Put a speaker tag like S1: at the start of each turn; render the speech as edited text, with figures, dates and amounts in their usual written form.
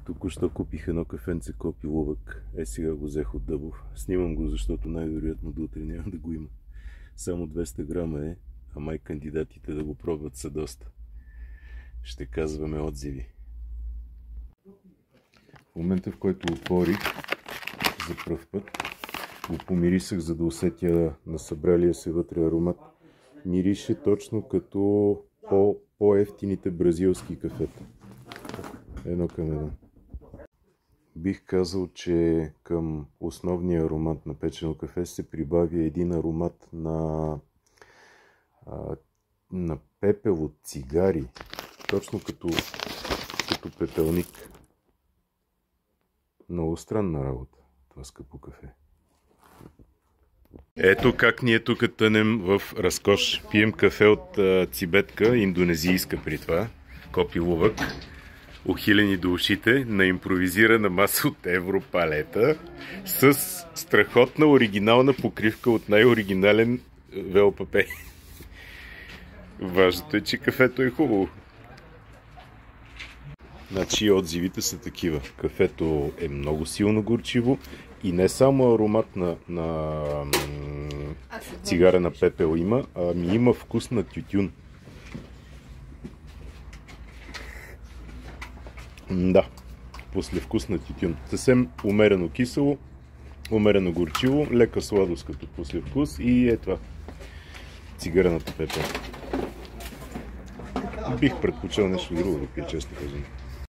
S1: Току-що купих едно кафенце Копи Лувък. Сега го взех от Дъбов. Снимам го, защото най-вероятно до утре няма да го има. Само 200 грама е, а май кандидатите да го пробват са доста. Ще казваме отзиви. В момента, в който отворих за пръв път, го помирисах, за да усетя на събралия се вътре аромат. Мирише точно като по-ефтините бразилски кафета. Едно към едно. Бих казал, че към основния аромат на печено кафе се прибавя един аромат на пепел от цигари. Точно като пепелник. Много странна работа, това скъпо кафе. Ето как ние тук тънем в разкош. Пием кафе от цибетка, индонезийска при това, Копи Лувък. Ухилени до ушите на импровизирана маса от европалета с страхотна оригинална покривка от най-оригинален велпапе. Важното е, че кафето е хубаво. Значи отзивите са такива. Кафето е много силно горчиво и не само аромат на цигара на пепел има, ами има вкус на тютюн. Да, послевкус на тютюн. Съвсем умерено кисело, умерено горчиво, лека сладост като послевкус и е това. Цигарената пепел. Бих предпочел нещо друго да пия, често казвам.